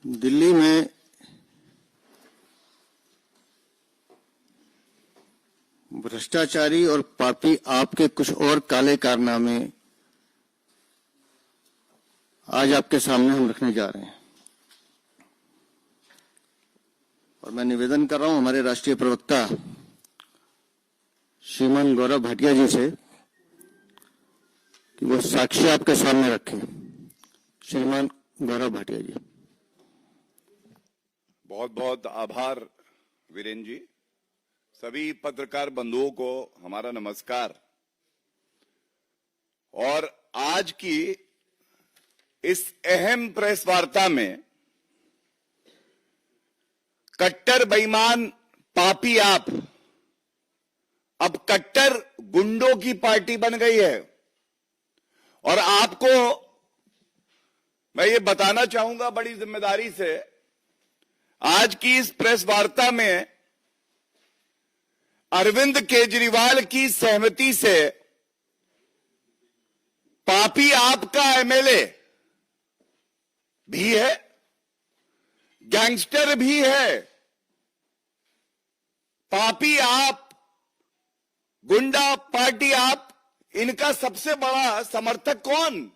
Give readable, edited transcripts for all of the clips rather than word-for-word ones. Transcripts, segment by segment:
दिल्ली में भ्रष्टाचारी और पापी आपके कुछ और काले कारनामे आज आपके सामने हम रखने जा रहे हैं और मैं निवेदन कर रहा हूं हमारे राष्ट्रीय प्रवक्ता श्रीमान गौरव भाटिया जी से कि वो साक्ष्य आपके सामने रखें। श्रीमान गौरव भाटिया जी। बहुत बहुत आभार वीरेन जी। सभी पत्रकार बंधुओं को हमारा नमस्कार। और आज की इस अहम प्रेस वार्ता में कट्टर बेईमान पापी आप अब कट्टर गुंडों की पार्टी बन गई है। और आपको मैं ये बताना चाहूंगा बड़ी जिम्मेदारी से, आज की इस प्रेस वार्ता में अरविंद केजरीवाल की सहमति से पापी आपका एमएलए भी है, गैंगस्टर भी है। पापी आप, गुंडा पार्टी आप, इनका सबसे बड़ा समर्थक कौन?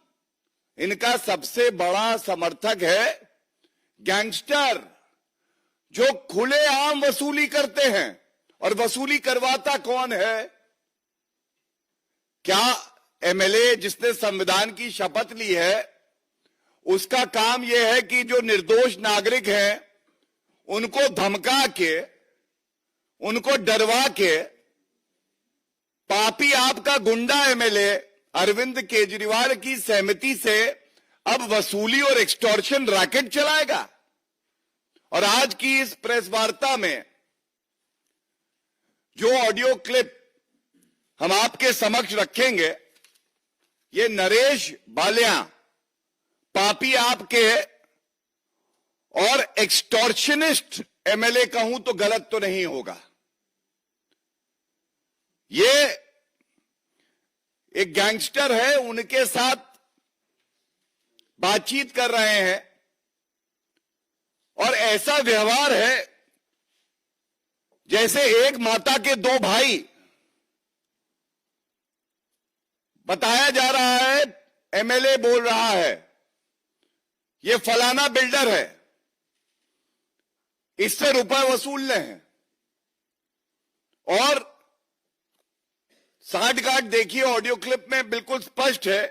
इनका सबसे बड़ा समर्थक है गैंगस्टर, जो खुलेआम वसूली करते हैं। और वसूली करवाता कौन है? क्या एमएलए जिसने संविधान की शपथ ली है उसका काम यह है कि जो निर्दोष नागरिक हैं उनको धमका के, उनको डरवा के पापी आपका गुंडा एमएलए अरविंद केजरीवाल की सहमति से अब वसूली और एक्सटॉर्शन रैकेट चलाएगा। और आज की इस प्रेस वार्ता में जो ऑडियो क्लिप हम आपके समक्ष रखेंगे, ये नरेश बालिया पापी आपके और एक्सटॉर्शनिस्ट एमएलए कहूं तो गलत तो नहीं होगा। ये एक गैंगस्टर है, उनके साथ बातचीत कर रहे हैं और ऐसा व्यवहार है जैसे एक माता के दो भाई। बताया जा रहा है, एमएलए बोल रहा है ये फलाना बिल्डर है, इससे रुपए वसूलने हैं। और साठगांठ देखिए, ऑडियो क्लिप में बिल्कुल स्पष्ट है,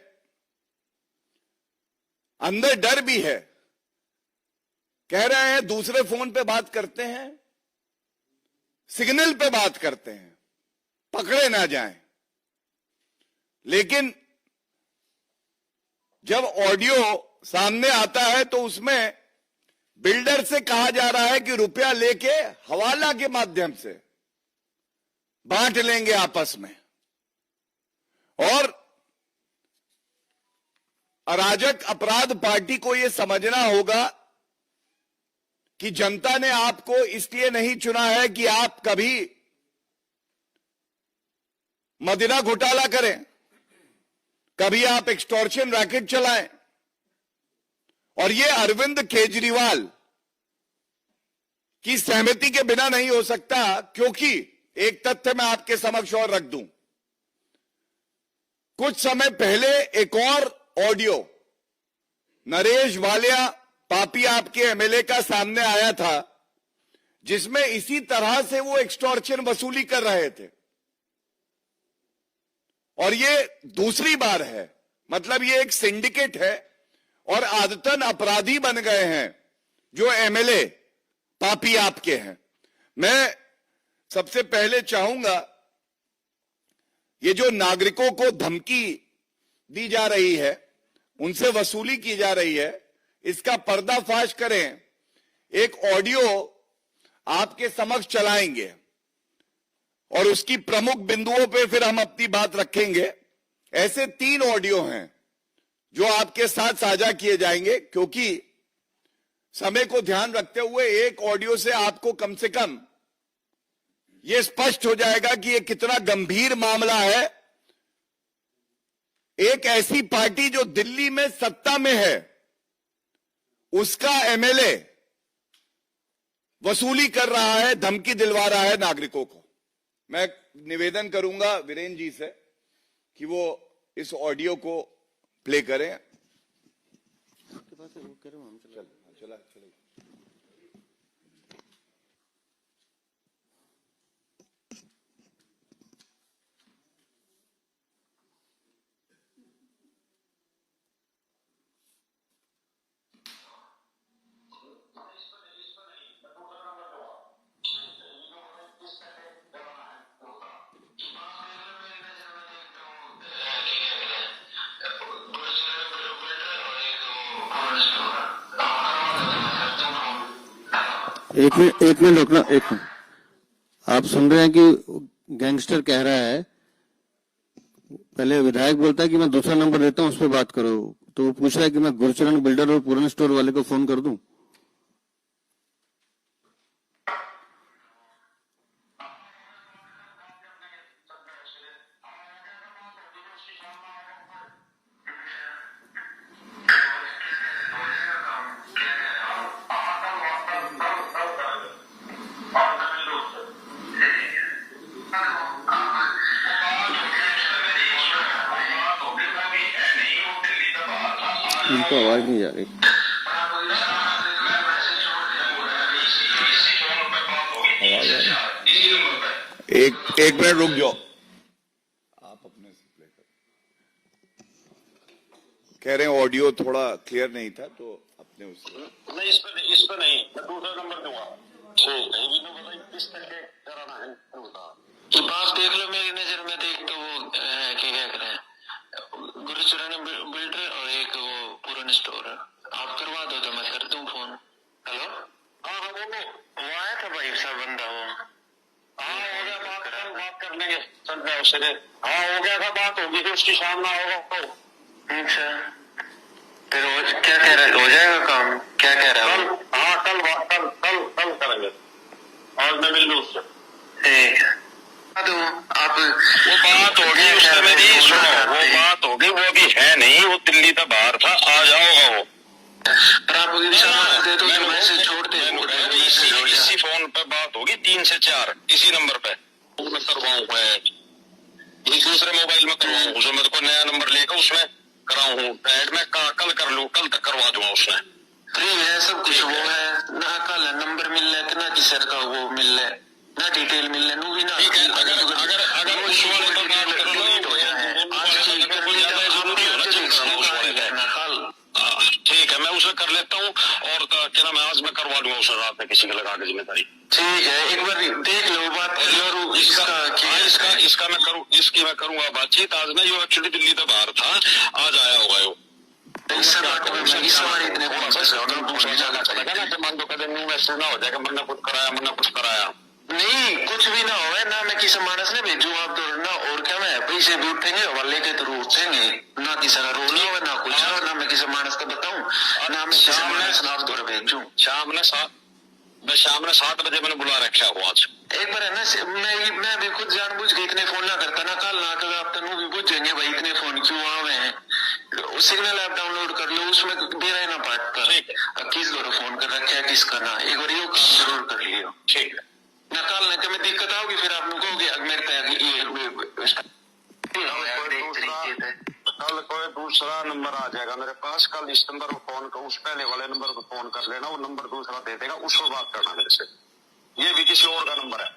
अंदर डर भी है। कह रहे हैं दूसरे फोन पे बात करते हैं, सिग्नल पे बात करते हैं, पकड़े ना जाएं। लेकिन जब ऑडियो सामने आता है तो उसमें बिल्डर से कहा जा रहा है कि रुपया लेके हवाला के माध्यम से बांट लेंगे आपस में। और अराजक अपराध पार्टी को यह समझना होगा कि जनता ने आपको इसलिए नहीं चुना है कि आप कभी मदिरा घोटाला करें, कभी आप एक्सटॉर्शन रैकेट चलाएं। और ये अरविंद केजरीवाल की सहमति के बिना नहीं हो सकता, क्योंकि एक तथ्य मैं आपके समक्ष और रख दूं। कुछ समय पहले एक और ऑडियो नरेश वालिया पापी आपके एमएलए का सामने आया था, जिसमें इसी तरह से वो एक्सटॉर्शन वसूली कर रहे थे। और ये दूसरी बार है, मतलब ये एक सिंडिकेट है और आदतन अपराधी बन गए हैं जो एमएलए पापी आपके हैं। मैं सबसे पहले चाहूंगा, ये जो नागरिकों को धमकी दी जा रही है, उनसे वसूली की जा रही है, इसका पर्दाफाश करें। एक ऑडियो आपके समक्ष चलाएंगे और उसकी प्रमुख बिंदुओं पे फिर हम अपनी बात रखेंगे। ऐसे 3 ऑडियो हैं जो आपके साथ साझा किए जाएंगे, क्योंकि समय को ध्यान रखते हुए एक ऑडियो से आपको कम से कम यह स्पष्ट हो जाएगा कि यह कितना गंभीर मामला है। एक ऐसी पार्टी जो दिल्ली में सत्ता में है उसका एमएलए वसूली कर रहा है, धमकी दिलवा रहा है नागरिकों को। मैं निवेदन करूंगा वीरेंद्र जी से कि वो इस ऑडियो को प्ले करें। चला एक मिनट रुकना, एक मिनट। आप सुन रहे हैं कि गैंगस्टर कह रहा है, पहले विधायक बोलता है कि मैं दूसरा नंबर देता हूं, उस पर बात करो, तो वो पूछ रहा है कि मैं गुरचरण बिल्डर और पूरन स्टोर वाले को फोन कर दूं। इनको आवाज नहीं जा रही। एक मिनट रुक जाओ, आप अपने से प्ले करो। कह रहे हैं ऑडियो थोड़ा क्लियर नहीं था, तो अपने उससे नहीं, इस पे नहीं, मैं दूसरा नंबर दूंगा। ठीक है, किस तरह के कराना है कि बात देख लो, मेरी नजर में देख तो वो क्या कह रहे हैं, गुरुचरण बिल्डर और एक वो पूरन स्टोर है। आप करवा दो तो मैं कर दूं फोन। हेलो, हाँ बोलो। वो आया था भाई साहब बंदा, वो हाँ हो गया, बात कर लेंगे संजय उससे। हाँ हो गया था, बात होगी फिर उसकी शाम ना होगा तो। अच्छा, फिर क्या कह रहा है, हो जाएगा काम? क्या कह रहा है? हाँ कल करेंगे, आज मैं मिल लूँ उससे। ठीक है, तो आप वो बात होगी उससे मेरी, सुनो वो बात होगी, वो भी है नहीं, वो दिल्ली का बाहर था, आ जाओगा वो। पर आप दे दो, मैसेज छोड़ते हैं, इसी फोन पे बात होगी 3 से 4, इसी नंबर पे मैं करवाऊँ, मैं दूसरे मोबाइल में करवाऊँ, उसमें मेरे को नया नंबर लेकर उसमें कराऊँ ऐड में, कल कर लूँ, कल तक करवा दूंगा उसमें। फ्री है सब कुछ, वो है ना, कल नंबर मिल रहा है ना, कि सर का वो मिल रहा है ना, डिटेल मिल रहा है भी ना। ठीक है, अगर उस वाले पर बात करो ना, हो जाए आज की करनी ज्यादा जरूरी हो ना, उस वाले का कल। ठीक है, मैं उसे कर लेता हूँ, और क्या नाम है, आज मैं करवा दूंगा उसे रात में किसी के लगा के जिम्मेदारी। ठीक है, एक बार देख लो, बात कर लो। इसका मैं करूँ, इसकी मैं करूंगा बातचीत आज ना, ये एक्चुअली दिल्ली से बाहर था, आज आया होगा वो। दूसरा मान दो कदम मैसेज ना हो जाएगा, मन्ना कुछ कराया नहीं, कुछ भी ना हो ना, मैं किसी मानस ने भेजू आप तो ना, और क्या मैं पैसे भी उठेंगे वाले के थ्रू उठेंगे ना, किसी का रोल हो ना कुछ हो ना, मैं किसी मानस को बताऊं ना, मैं किसी मानस ना आप भेजू। शाम ने 7 बजे मैंने बुला रखा है आज। एक बार है ना, मैं भी खुद जानबूझ के इतने फोन ना करता ना, कल ना कल आप तनु भी पूछेंगे भाई इतने फोन क्यों आवे हैं, सिग्नल ऐप डाउनलोड कर लो, उसमें दे रहे ना पार्ट पर किस दो फोन कर रखा है किसका ना, एक बार ये जरूर कर लियो। ठीक है ना, कल ना कभी दिक्कत आओगी फिर आप लोगों को मेरे कल कोई दूसरा नंबर आ जाएगा मेरे पास, कल इस नंबर पर फोन कर, उस पहले वाले नंबर पर फोन कर लेना, वो नंबर दूसरा दे देगा, उसको बात करना मेरे से, ये भी किसी और का नंबर है,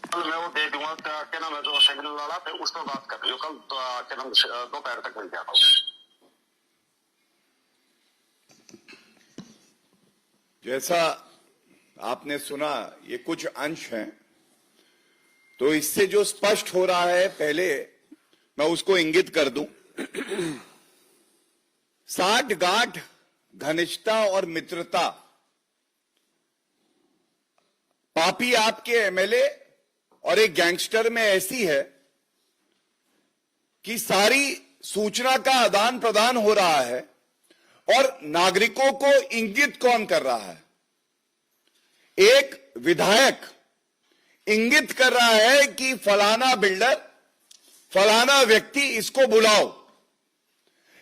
कल मैं वो दे दूंगा, क्या नाम है जो सिग्नल वाला, फिर उसको बात कर लियो, कल क्या नाम दोपहर तक मिल जाता हूँ। जैसा आपने सुना, ये कुछ अंश हैं, तो इससे जो स्पष्ट हो रहा है, पहले मैं उसको इंगित कर दूं। साठगांठ, घनिष्ठता और मित्रता पापी आपके एमएलए और एक गैंगस्टर में ऐसी है कि सारी सूचना का आदान प्रदान हो रहा है, और नागरिकों को इंगित कौन कर रहा है? एक विधायक इंगित कर रहा है कि फलाना बिल्डर, फलाना व्यक्ति, इसको बुलाओ,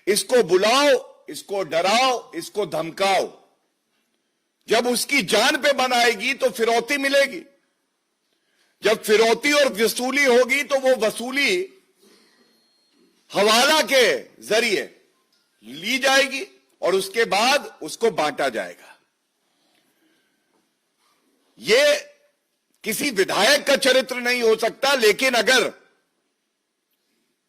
इसको डराओ, इसको धमकाओ। जब उसकी जान पे बनाएगी तो फिरौती मिलेगी। जब फिरौती और वसूली होगी तो वो वसूली हवाला के जरिए ली जाएगी और उसके बाद उसको बांटा जाएगा। ये किसी विधायक का चरित्र नहीं हो सकता, लेकिन अगर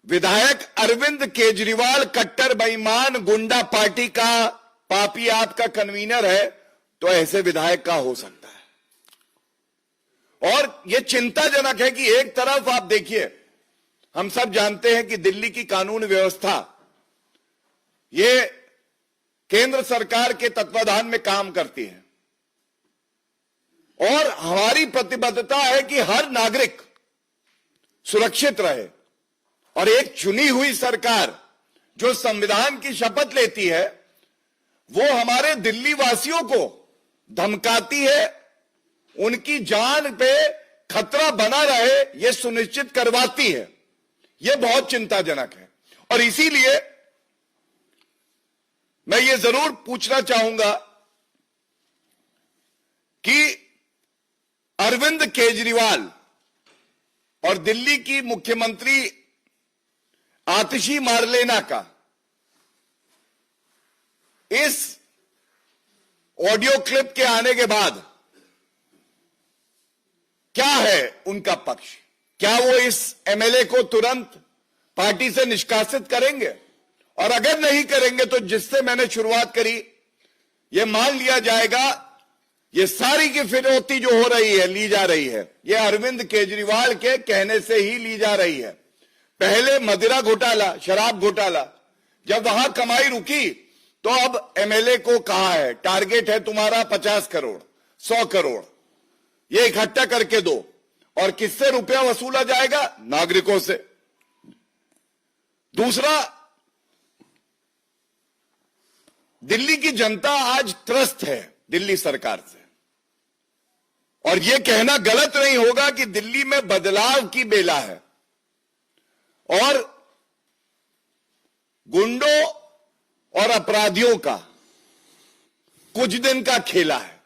विधायक अरविंद केजरीवाल कट्टर बेईमान गुंडा पार्टी का पापी आपका कन्वीनर है तो ऐसे विधायक का हो सकता है। और यह चिंताजनक है कि एक तरफ आप देखिए, हम सब जानते हैं कि दिल्ली की कानून व्यवस्था ये केंद्र सरकार के तत्वाधान में काम करती है और हमारी प्रतिबद्धता है कि हर नागरिक सुरक्षित रहे। और एक चुनी हुई सरकार जो संविधान की शपथ लेती है वो हमारे दिल्ली वासियों को धमकाती है, उनकी जान पे खतरा बना रहे ये सुनिश्चित करवाती है। यह बहुत चिंताजनक है। और इसीलिए मैं ये जरूर पूछना चाहूंगा कि अरविंद केजरीवाल और दिल्ली की मुख्यमंत्री आतिशी मार्लेना का इस ऑडियो क्लिप के आने के बाद क्या है उनका पक्ष? क्या वो इस एमएलए को तुरंत पार्टी से निष्कासित करेंगे? और अगर नहीं करेंगे तो जिससे मैंने शुरुआत करी, यह मान लिया जाएगा ये सारी की फिरौती जो हो रही है, ली जा रही है, ये अरविंद केजरीवाल के कहने से ही ली जा रही है। पहले मदिरा घोटाला, शराब घोटाला, जब वहां कमाई रुकी तो अब एमएलए को कहा है टारगेट है तुम्हारा 50 करोड़ 100 करोड़ ये इकट्ठा करके दो। और किससे रुपया वसूला जाएगा? नागरिकों से। दूसरा, दिल्ली की जनता आज त्रस्त है दिल्ली सरकार से, और यह कहना गलत नहीं होगा कि दिल्ली में बदलाव की बेला है और गुंडों और अपराधियों का कुछ दिन का खेला है।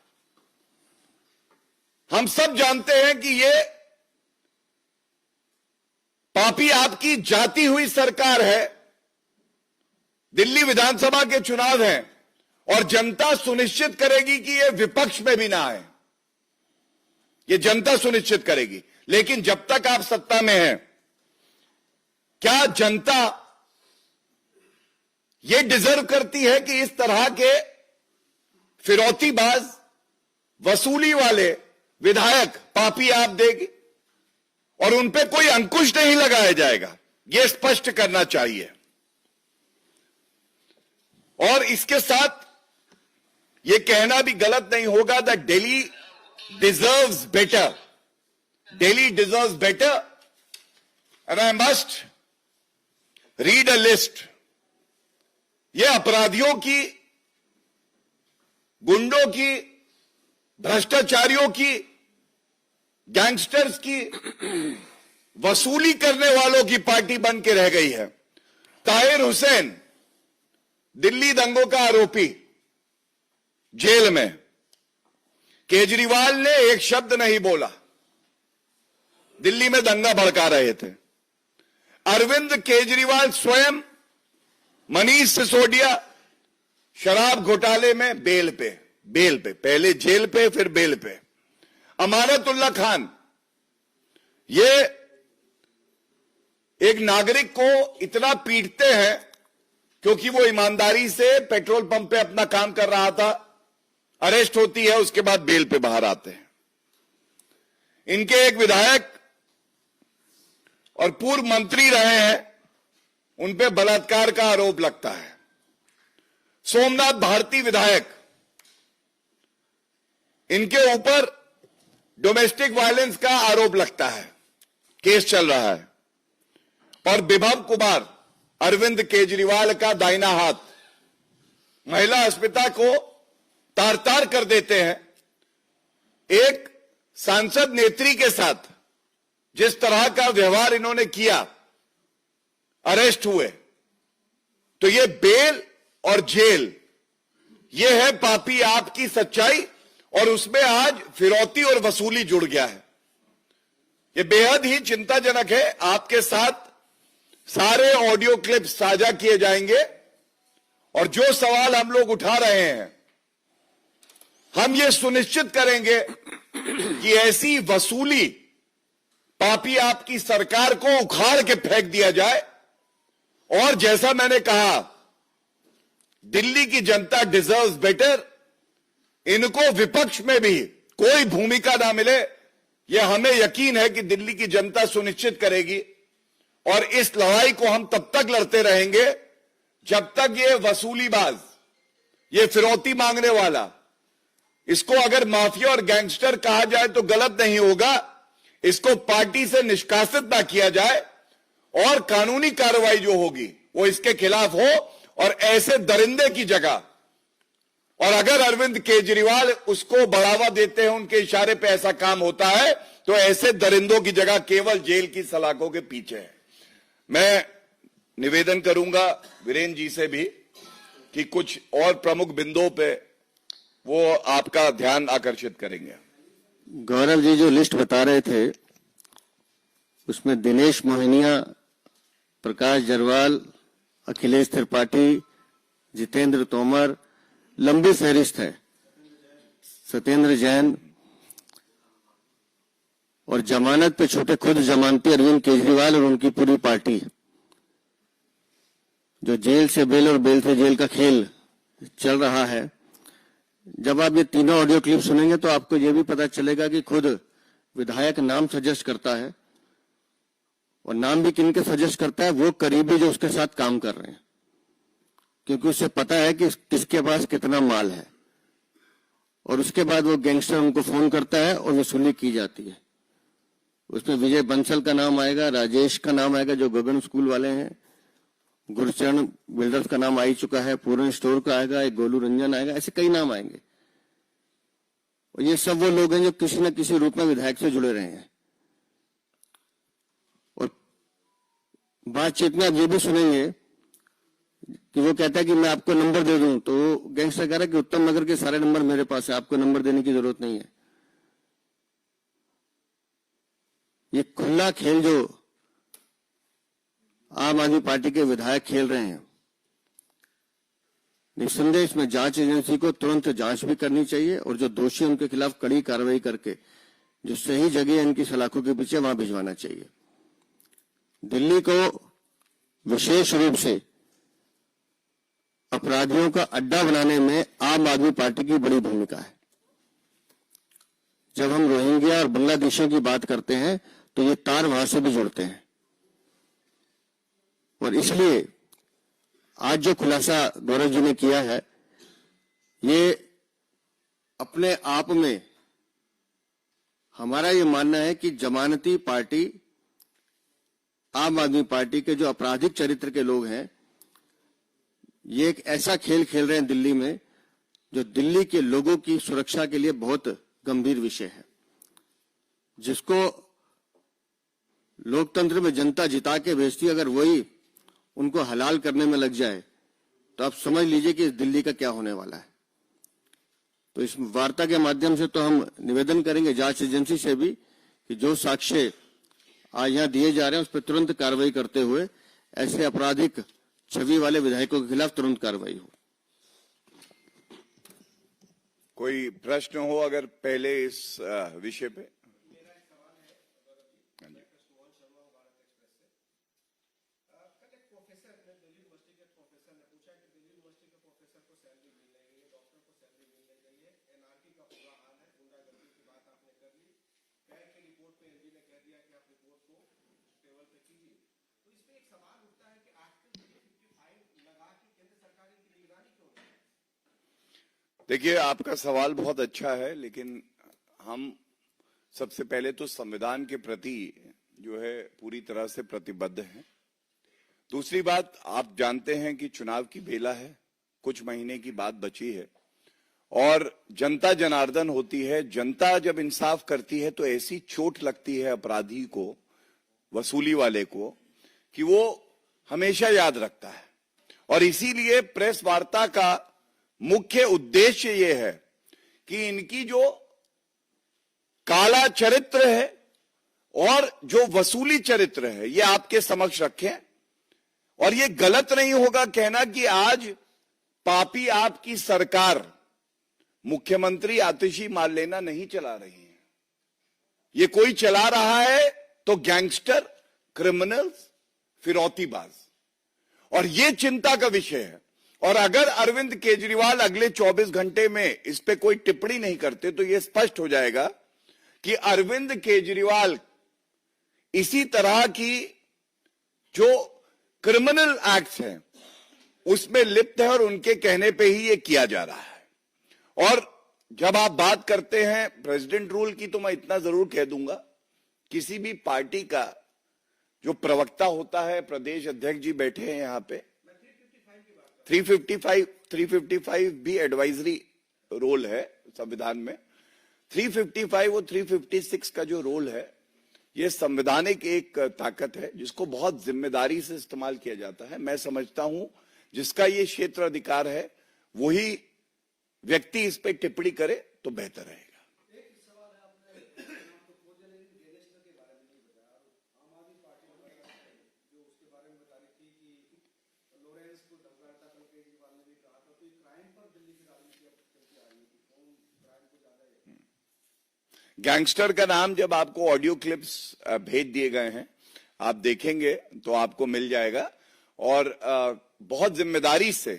हम सब जानते हैं कि ये पापी आपकी जाती हुई सरकार है। दिल्ली विधानसभा के चुनाव हैं और जनता सुनिश्चित करेगी कि ये विपक्ष में भी ना आए, ये जनता सुनिश्चित करेगी। लेकिन जब तक आप सत्ता में हैं, क्या जनता ये डिजर्व करती है कि इस तरह के फिरौतीबाज वसूली वाले विधायक पापी आप देगी और उन पे कोई अंकुश नहीं लगाया जाएगा? यह स्पष्ट करना चाहिए। और इसके साथ यह कहना भी गलत नहीं होगा that Delhi deserves better, Delhi deserves better, and I must read a list. ये अपराधियों की, गुंडों की, भ्रष्टाचारियों की, गैंगस्टर्स की, वसूली करने वालों की पार्टी बन के रह गई है। ताहिर हुसैन, दिल्ली दंगों का आरोपी, जेल में। केजरीवाल ने एक शब्द नहीं बोला, दिल्ली में दंगा भड़का रहे थे। अरविंद केजरीवाल स्वयं मनीष सिसोदिया शराब घोटाले में बेल पे, पहले जेल पे फिर बेल पे। अमानतुल्लाह खान, ये एक नागरिक को इतना पीटते हैं क्योंकि वो ईमानदारी से पेट्रोल पंप पे अपना काम कर रहा था, अरेस्ट होती है, उसके बाद बेल पे बाहर आते हैं। इनके एक विधायक और पूर्व मंत्री रहे हैं, उन पे बलात्कार का आरोप लगता है। सोमनाथ भारती विधायक, इनके ऊपर डोमेस्टिक वायलेंस का आरोप लगता है, केस चल रहा है। और विभव कुमार, अरविंद केजरीवाल का दाहिना हाथ, महिला अस्मिता को तार तार कर देते हैं। एक सांसद नेत्री के साथ जिस तरह का व्यवहार इन्होंने किया, अरेस्ट हुए। तो ये बेल और जेल, ये है पापी आपकी सच्चाई और उसमें आज फिरौती और वसूली जुड़ गया है। ये बेहद ही चिंताजनक है। आपके साथ सारे ऑडियो क्लिप साझा किए जाएंगे और जो सवाल हम लोग उठा रहे हैं, हम ये सुनिश्चित करेंगे कि ऐसी वसूली पापी आपकी सरकार को उखाड़ के फेंक दिया जाए। और जैसा मैंने कहा, दिल्ली की जनता डिजर्व्स बेटर। इनको विपक्ष में भी कोई भूमिका ना मिले, यह हमें यकीन है कि दिल्ली की जनता सुनिश्चित करेगी। और इस लड़ाई को हम तब तक लड़ते रहेंगे जब तक ये वसूलीबाज, ये फिरौती मांगने वाला, इसको अगर माफिया और गैंगस्टर कहा जाए तो गलत नहीं होगा, इसको पार्टी से निष्कासित ना किया जाए और कानूनी कार्रवाई जो होगी वो इसके खिलाफ हो। और ऐसे दरिंदे की जगह, और अगर अरविंद केजरीवाल उसको बढ़ावा देते हैं, उनके इशारे पे ऐसा काम होता है, तो ऐसे दरिंदों की जगह केवल जेल की सलाखों के पीछे है। मैं निवेदन करूंगा वीरेंद्र जी से भी कि कुछ और प्रमुख बिंदुओं पे वो आपका ध्यान आकर्षित करेंगे। गौरव जी जो लिस्ट बता रहे थे, उसमें दिनेश मोहनिया, प्रकाश जरवाल, अखिलेश त्रिपाठी, जितेंद्र तोमर, लंबी फहरिस्त है, सत्येंद्र जैन, और जमानत पे छूटे खुद जमानती अरविंद केजरीवाल और उनकी पूरी पार्टी। जो जेल से बेल और बेल से जेल का खेल चल रहा है, जब आप ये तीनों ऑडियो क्लिप सुनेंगे तो आपको ये भी पता चलेगा कि खुद विधायक नाम सजेस्ट करता है, और नाम भी किनके सजेस्ट करता है, वो करीबी जो उसके साथ काम कर रहे हैं, क्योंकि उसे पता है कि किसके पास कितना माल है। और उसके बाद वो गैंगस्टर उनको फोन करता है और वसूली की जाती है। उसमें विजय बंसल का नाम आएगा, राजेश का नाम आएगा जो गगन स्कूल वाले हैं, गुरचरण बिल्डर्स का नाम आ ही चुका है, पूर्ण स्टोर का आएगा, एक गोलू रंजन आएगा, ऐसे कई नाम आएंगे। और ये सब वो लोग हैं जो किसी न किसी रूप में विधायक से जुड़े रहे हैं। और बातचीत में आप ये भी सुनेंगे कि वो कहता है कि मैं आपको नंबर दे दूं, तो गैंगस्टर कह रहा है कि उत्तम नगर के सारे नंबर मेरे पास है, आपको नंबर देने की जरूरत नहीं है। ये खुला खेल जो आम आदमी पार्टी के विधायक खेल रहे हैं, निस्संदेह इसमें जांच एजेंसी को तुरंत जांच भी करनी चाहिए, और जो दोषी उनके खिलाफ कड़ी कार्रवाई करके जो सही जगह इनकी सलाखों के पीछे वहां भिजवाना चाहिए। दिल्ली को विशेष रूप से अपराधियों का अड्डा बनाने में आम आदमी पार्टी की बड़ी भूमिका है। जब हम रोहिंग्या और बांग्लादेशियों की बात करते हैं तो ये तार वहां से भी जुड़ते हैं। और इसलिए आज जो खुलासा गौरव जी ने किया है, ये अपने आप में हमारा ये मानना है कि जमानती पार्टी, आम आदमी पार्टी के जो आपराधिक चरित्र के लोग हैं, ये एक ऐसा खेल खेल रहे हैं दिल्ली में जो दिल्ली के लोगों की सुरक्षा के लिए बहुत गंभीर विषय है, जिसको लोकतंत्र में जनता जिता के भेजती है। अगर वही उनको हलाल करने में लग जाए तो आप समझ लीजिए कि इस दिल्ली का क्या होने वाला है। तो इस वार्ता के माध्यम से तो हम निवेदन करेंगे जांच एजेंसी से भी कि जो साक्ष्य आज यहां दिए जा रहे हैं उस पर तुरंत कार्रवाई करते हुए ऐसे आपराधिक छवि वाले विधायकों के खिलाफ तुरंत कार्रवाई हो। कोई प्रश्न हो अगर पहले इस विषय पे? देखिए, आपका सवाल बहुत अच्छा है, लेकिन हम सबसे पहले तो संविधान के प्रति जो है पूरी तरह से प्रतिबद्ध हैं। दूसरी बात, आप जानते हैं कि चुनाव की बेला है, कुछ महीने की बात बची है और जनता जनार्दन होती है। जनता जब इंसाफ करती है तो ऐसी चोट लगती है अपराधी को, वसूली वाले को, कि वो हमेशा याद रखता है। और इसीलिए प्रेस वार्ता का मुख्य उद्देश्य ये है कि इनकी जो काला चरित्र है और जो वसूली चरित्र है ये आपके समक्ष रखें। और ये गलत नहीं होगा कहना कि आज पापी आपकी सरकार मुख्यमंत्री आतिशी मारलेना नहीं चला रही है, ये कोई चला रहा है तो गैंगस्टर, क्रिमिनल्स, फिरौतीबाज, और ये चिंता का विषय है। और अगर अरविंद केजरीवाल अगले 24 घंटे में इस पे कोई टिप्पणी नहीं करते तो यह स्पष्ट हो जाएगा कि अरविंद केजरीवाल इसी तरह की जो क्रिमिनल एक्ट्स हैं उसमें लिप्त है और उनके कहने पे ही ये किया जा रहा है। और जब आप बात करते हैं प्रेसिडेंट रूल की तो मैं इतना जरूर कह दूंगा, किसी भी पार्टी का जो प्रवक्ता होता है, प्रदेश अध्यक्ष जी बैठे हैं यहां पे, 355 भी एडवाइजरी रोल है संविधान में, 355 और 356 का जो रोल है ये संवैधानिक एक ताकत है जिसको बहुत जिम्मेदारी से इस्तेमाल किया जाता है। मैं समझता हूं जिसका ये क्षेत्र अधिकार है वही व्यक्ति इस पे टिप्पणी करे तो बेहतर रहेगा। गैंगस्टर का नाम जब आपको ऑडियो क्लिप्स भेज दिए गए हैं आप देखेंगे तो आपको मिल जाएगा। और बहुत जिम्मेदारी से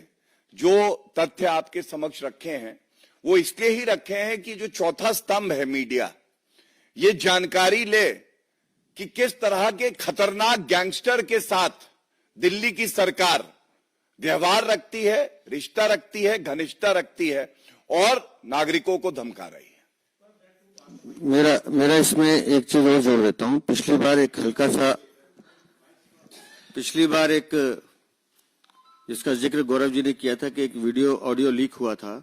जो तथ्य आपके समक्ष रखे हैं वो इसलिए ही रखे हैं कि जो चौथा स्तंभ है मीडिया, ये जानकारी ले कि किस तरह के खतरनाक गैंगस्टर के साथ दिल्ली की सरकार व्यवहार रखती है, रिश्ता रखती है, घनिष्ठता रखती है और नागरिकों को धमका रही है। मेरा इसमें एक चीज और जोड़ देता हूं। पिछली बार एक जिसका जिक्र गौरव जी ने किया था कि एक वीडियो ऑडियो लीक हुआ था,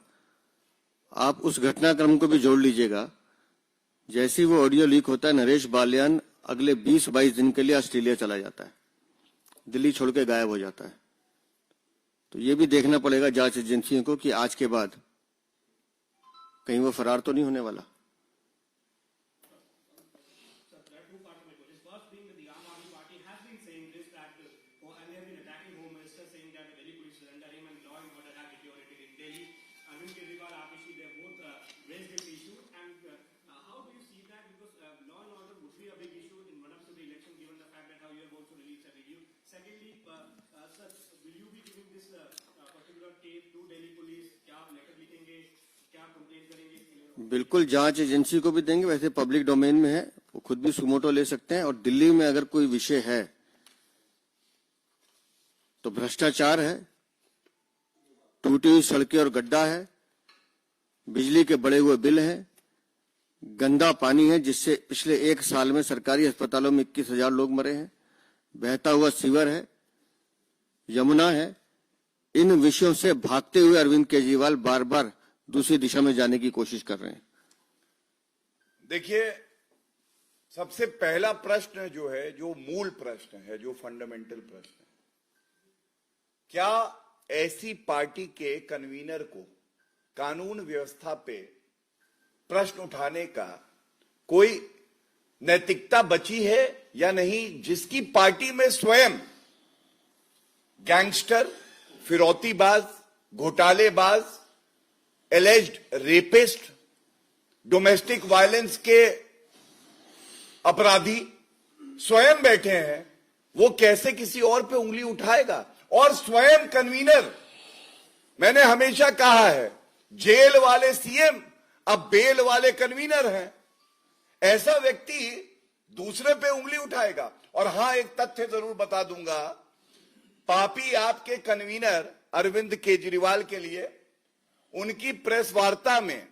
आप उस घटनाक्रम को भी जोड़ लीजिएगा। जैसी वो ऑडियो लीक होता है, नरेश बालियान अगले 20-22 दिन के लिए ऑस्ट्रेलिया चला जाता है, दिल्ली छोड़ के गायब हो जाता है। तो ये भी देखना पड़ेगा जांच एजेंसियों को कि आज के बाद कहीं वो फरार तो नहीं होने वाला। बिल्कुल जांच एजेंसी को भी देंगे, वैसे पब्लिक डोमेन में है, वो खुद भी सुमोटो ले सकते हैं। और दिल्ली में अगर कोई विषय है तो भ्रष्टाचार है, टूटी हुई सड़कें और गड्ढा है, बिजली के बढ़े हुए बिल हैं, गंदा पानी है जिससे पिछले 1 साल में सरकारी अस्पतालों में 21,000 लोग मरे हैं, बहता हुआ सीवर है, यमुना है। इन विषयों से भागते हुए अरविंद केजरीवाल बार बार दूसरी दिशा में जाने की कोशिश कर रहे हैं। देखिए, सबसे पहला प्रश्न जो है, जो मूल प्रश्न है, जो फंडामेंटल प्रश्न है, क्या ऐसी पार्टी के कन्वीनर को कानून व्यवस्था पे प्रश्न उठाने का कोई नैतिकता बची है या नहीं, जिसकी पार्टी में स्वयं गैंगस्टर, फिरौतीबाज, घोटालेबाज, एलेज्ड रेपिस्ट, डोमेस्टिक वायलेंस के अपराधी स्वयं बैठे हैं, वो कैसे किसी और पे उंगली उठाएगा? और स्वयं कन्वीनर, मैंने हमेशा कहा है, जेल वाले सीएम अब बेल वाले कन्वीनर हैं। ऐसा व्यक्ति दूसरे पे उंगली उठाएगा। और हां, एक तथ्य जरूर बता दूंगा, पापी आपके कन्वीनर अरविंद केजरीवाल के लिए उनकी प्रेस वार्ता में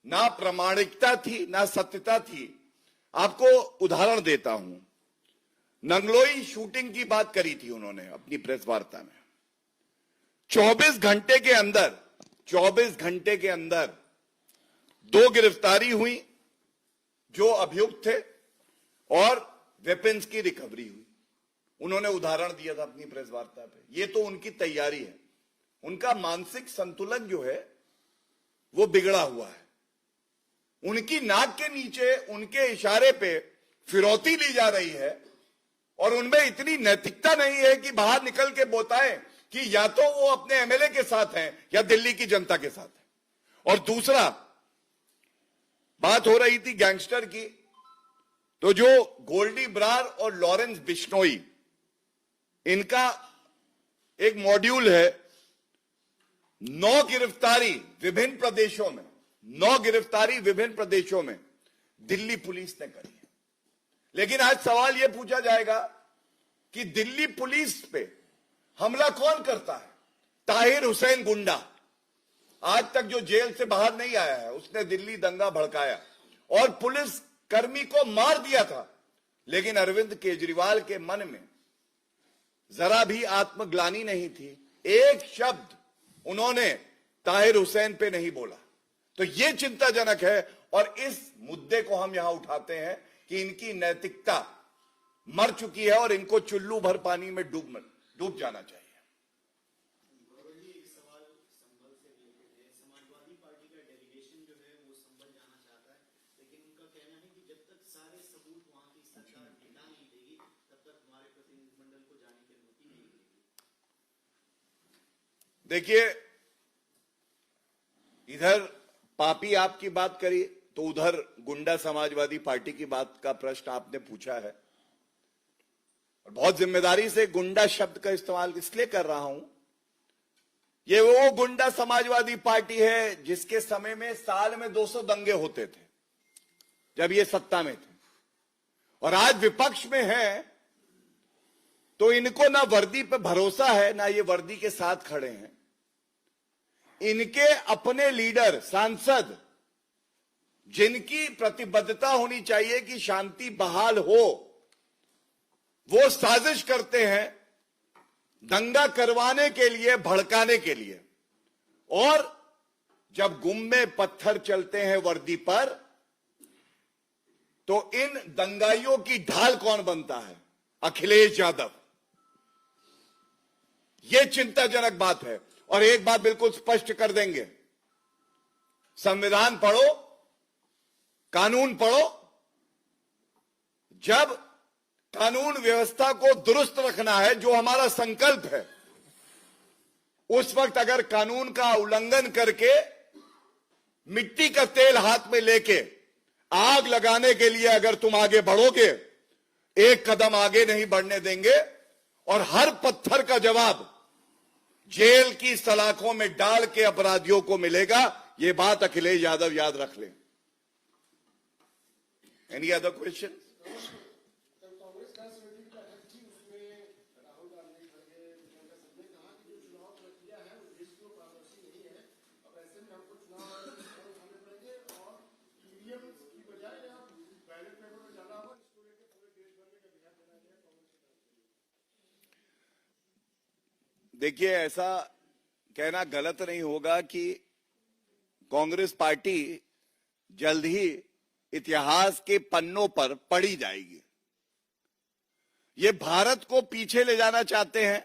ना प्रामाणिकता थी ना सत्यता थी। आपको उदाहरण देता हूं, नंगलोई शूटिंग की बात करी थी उन्होंने अपनी प्रेस वार्ता में। 24 घंटे के अंदर 2 गिरफ्तारी हुई जो अभियुक्त थे और वेपन्स की रिकवरी हुई। उन्होंने उदाहरण दिया था अपनी प्रेस वार्ता पे। ये तो उनकी तैयारी है। उनका मानसिक संतुलन जो है वो बिगड़ा हुआ है। उनकी नाक के नीचे उनके इशारे पे फिरौती ली जा रही है और उनमें इतनी नैतिकता नहीं है कि बाहर निकल के बताएं कि या तो वो अपने एमएलए के साथ हैं या दिल्ली की जनता के साथ हैं। और दूसरा, बात हो रही थी गैंगस्टर की, तो जो गोल्डी ब्रार और लॉरेंस बिश्नोई, इनका एक मॉड्यूल है, 9 गिरफ्तारी विभिन्न प्रदेशों में, 9 गिरफ्तारी विभिन्न प्रदेशों में दिल्ली पुलिस ने करी है। लेकिन आज सवाल यह पूछा जाएगा कि दिल्ली पुलिस पे हमला कौन करता है? ताहिर हुसैन गुंडा, आज तक जो जेल से बाहर नहीं आया है, उसने दिल्ली दंगा भड़काया और पुलिस कर्मी को मार दिया था। लेकिन अरविंद केजरीवाल के मन में जरा भी आत्मग्लानि नहीं थी, एक शब्द उन्होंने ताहिर हुसैन पे नहीं बोला। तो यह चिंताजनक है और इस मुद्दे को हम यहां उठाते हैं कि इनकी नैतिकता मर चुकी है और इनको चुल्लू भर पानी में डूब जाना चाहिए। समाजवादी पार्टी का डेलीगेशन जो है वो संभल जाना चाहता है, लेकिन उनका कहना है कि जब तक सारे सबूत वहां की सरकार ढिला नहीं देगी तब तक हमारे प्रतिनिधिमंडल को जाने की अनुमति नहीं मिलेगी। देखिए, इधर पापी आपकी बात करी तो उधर गुंडा समाजवादी पार्टी की बात का प्रश्न आपने पूछा है। और बहुत जिम्मेदारी से गुंडा शब्द का इस्तेमाल इसलिए कर रहा हूं, ये वो गुंडा समाजवादी पार्टी है जिसके समय में साल में 200 दंगे होते थे जब ये सत्ता में थे, और आज विपक्ष में है तो इनको ना वर्दी पे भरोसा है ना ये वर्दी के साथ खड़े हैं। इनके अपने लीडर, सांसद, जिनकी प्रतिबद्धता होनी चाहिए कि शांति बहाल हो, वो साजिश करते हैं दंगा करवाने के लिए, भड़काने के लिए। और जब गुम्मे पत्थर चलते हैं वर्दी पर, तो इन दंगाइयों की ढाल कौन बनता है? अखिलेश यादव। यह चिंताजनक बात है। और एक बात बिल्कुल स्पष्ट कर देंगे, संविधान पढ़ो, कानून पढ़ो। जब कानून व्यवस्था को दुरुस्त रखना है, जो हमारा संकल्प है, उस वक्त अगर कानून का उल्लंघन करके मिट्टी का तेल हाथ में लेके आग लगाने के लिए अगर तुम आगे बढ़ोगे, एक कदम आगे नहीं बढ़ने देंगे और हर पत्थर का जवाब जेल की सलाखों में डाल के अपराधियों को मिलेगा। यह बात अखिलेश यादव याद रख लें। Any other question? देखिए, ऐसा कहना गलत नहीं होगा कि कांग्रेस पार्टी जल्द ही इतिहास के पन्नों पर पढ़ी जाएगी। ये भारत को पीछे ले जाना चाहते हैं,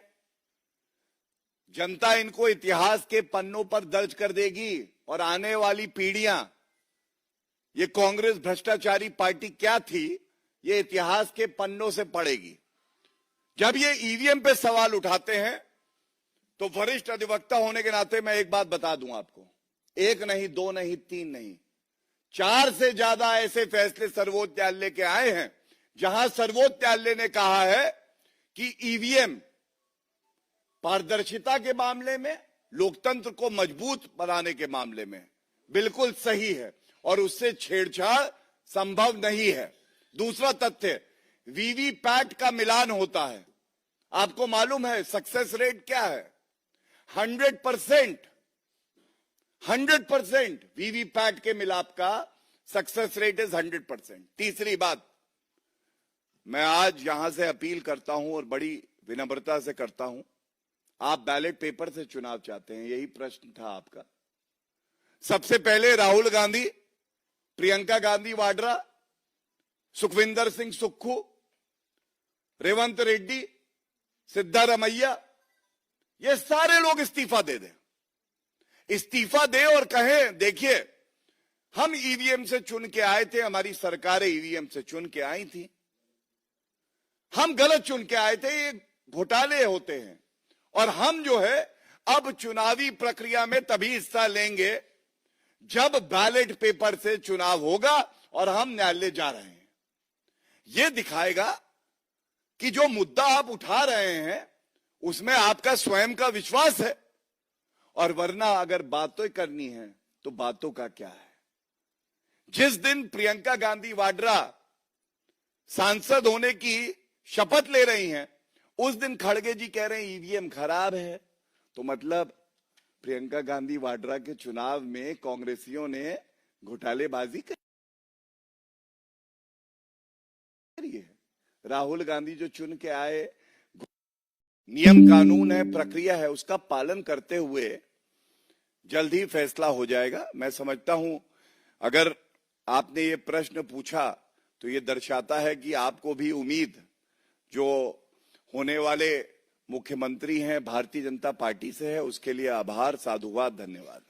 जनता इनको इतिहास के पन्नों पर दर्ज कर देगी और आने वाली पीढ़ियां ये कांग्रेस भ्रष्टाचारी पार्टी क्या थी, ये इतिहास के पन्नों से पढ़ेगी। जब ये ईवीएम पे सवाल उठाते हैं तो वरिष्ठ अधिवक्ता होने के नाते मैं एक बात बता दूं आपको, एक नहीं, दो नहीं, तीन नहीं, 4 से ज्यादा ऐसे फैसले सर्वोच्च न्यायालय के आए हैं जहां सर्वोच्च न्यायालय ने कहा है कि ईवीएम पारदर्शिता के मामले में, लोकतंत्र को मजबूत बनाने के मामले में बिल्कुल सही है और उससे छेड़छाड़ संभव नहीं है। दूसरा तथ्य, वीवीपैट का मिलान होता है। आपको मालूम है सक्सेस रेट क्या है? 100% वीवीपैट के मिलाप का सक्सेस रेट इज 100%। तीसरी बात, मैं आज यहां से अपील करता हूं और बड़ी विनम्रता से करता हूं, आप बैलेट पेपर से चुनाव चाहते हैं, यही प्रश्न था आपका। सबसे पहले राहुल गांधी, प्रियंका गांधी वाड्रा, सुखविंदर सिंह सुक्खू, रेवंत रेड्डी, सिद्धारमैया, ये सारे लोग इस्तीफा दे दें। इस्तीफा दे और कहें देखिए हम ईवीएम से चुन के आए थे, हमारी सरकारें ईवीएम से चुन के आई थी, हम गलत चुन के आए थे, ये घोटाले होते हैं और हम जो है अब चुनावी प्रक्रिया में तभी हिस्सा लेंगे जब बैलेट पेपर से चुनाव होगा और हम न्यायालय जा रहे हैं। यह दिखाएगा कि जो मुद्दा आप उठा रहे हैं उसमें आपका स्वयं का विश्वास है, और वरना अगर बातें करनी है तो बातों का क्या है। जिस दिन प्रियंका गांधी वाड्रा सांसद होने की शपथ ले रही हैं, उस दिन खड़गे जी कह रहे हैं ईवीएम खराब है, तो मतलब प्रियंका गांधी वाड्रा के चुनाव में कांग्रेसियों ने घोटालेबाजी करी है। राहुल गांधी जो चुन के आए, नियम कानून है, प्रक्रिया है, उसका पालन करते हुए जल्द ही फैसला हो जाएगा। मैं समझता हूं अगर आपने ये प्रश्न पूछा तो ये दर्शाता है कि आपको भी उम्मीद जो होने वाले मुख्यमंत्री हैं भारतीय जनता पार्टी से है। उसके लिए आभार, साधुवाद, धन्यवाद।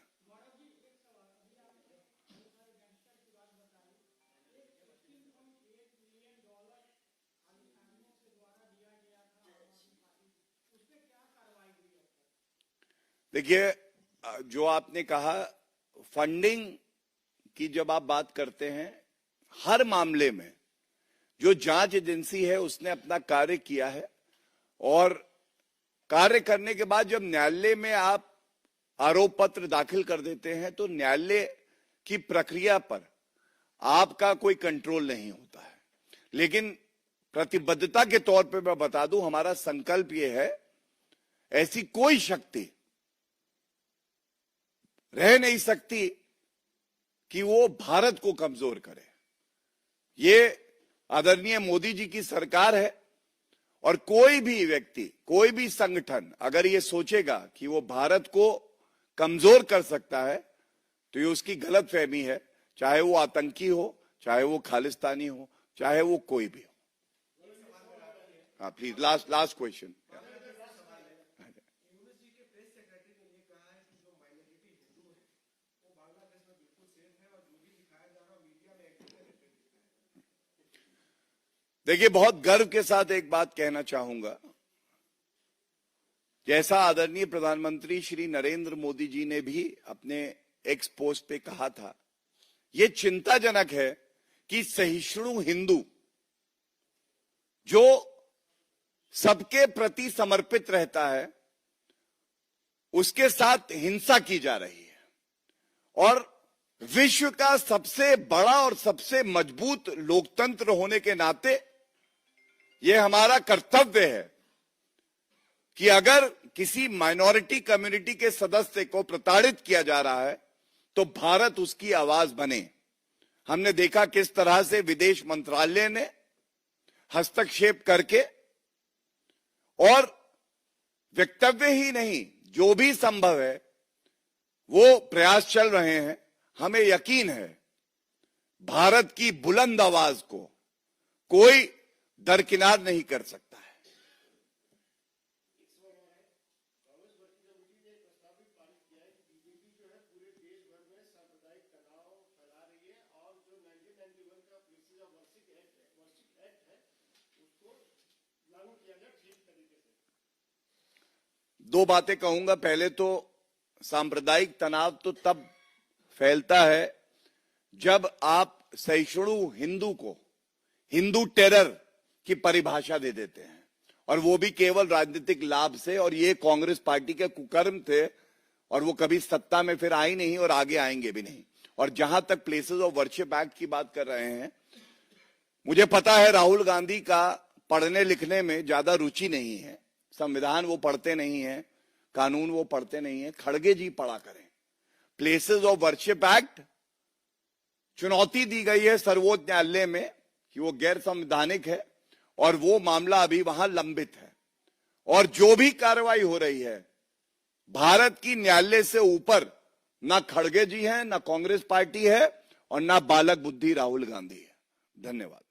देखिए, जो आपने कहा फंडिंग की जब आप बात करते हैं, हर मामले में जो जांच एजेंसी है उसने अपना कार्य किया है, और कार्य करने के बाद जब न्यायालय में आप आरोप पत्र दाखिल कर देते हैं तो न्यायालय की प्रक्रिया पर आपका कोई कंट्रोल नहीं होता है। लेकिन प्रतिबद्धता के तौर पे मैं बता दूं, हमारा संकल्प यह है ऐसी कोई शक्ति रह नहीं सकती कि वो भारत को कमजोर करे। ये आदरणीय मोदी जी की सरकार है, और कोई भी व्यक्ति, कोई भी संगठन अगर ये सोचेगा कि वो भारत को कमजोर कर सकता है तो ये उसकी गलतफहमी है, चाहे वो आतंकी हो, चाहे वो खालिस्तानी हो, चाहे वो कोई भी हो। हाँ प्लीज, लास्ट क्वेश्चन। देखिए, बहुत गर्व के साथ एक बात कहना चाहूंगा, जैसा आदरणीय प्रधानमंत्री श्री नरेंद्र मोदी जी ने भी अपने एक्स पोस्ट पे कहा था, यह चिंताजनक है कि सहिष्णु हिंदू जो सबके प्रति समर्पित रहता है उसके साथ हिंसा की जा रही है। और विश्व का सबसे बड़ा और सबसे मजबूत लोकतंत्र होने के नाते यह हमारा कर्तव्य है कि अगर किसी माइनॉरिटी कम्युनिटी के सदस्य को प्रताड़ित किया जा रहा है तो भारत उसकी आवाज बने। हमने देखा किस तरह से विदेश मंत्रालय ने हस्तक्षेप करके, और वक्तव्य ही नहीं, जो भी संभव है वो प्रयास चल रहे हैं। हमें यकीन है भारत की बुलंद आवाज को कोई दरकिनार नहीं कर सकता है। दो बातें कहूंगा। पहले तो सांप्रदायिक तनाव तो तब फैलता है जब आप सहिष्णु हिंदू को हिंदू टेरर की परिभाषा दे देते हैं, और वो भी केवल राजनीतिक लाभ से। और ये कांग्रेस पार्टी के कुकर्म थे, और वो कभी सत्ता में फिर आई नहीं और आगे आएंगे भी नहीं। और जहां तक प्लेसेस ऑफ वर्शिप एक्ट की बात कर रहे हैं, मुझे पता है राहुल गांधी का पढ़ने लिखने में ज्यादा रुचि नहीं है, संविधान वो पढ़ते नहीं है, कानून वो पढ़ते नहीं है। खड़गे जी पढ़ा करें। प्लेसेस ऑफ वर्शिप एक्ट चुनौती दी गई है सर्वोच्च न्यायालय में कि वो गैर संवैधानिक है, और वो मामला अभी वहां लंबित है। और जो भी कार्रवाई हो रही है, भारत की न्यायालय से ऊपर ना खड़गे जी हैं, ना कांग्रेस पार्टी है, और ना बालक बुद्धि राहुल गांधी है। धन्यवाद।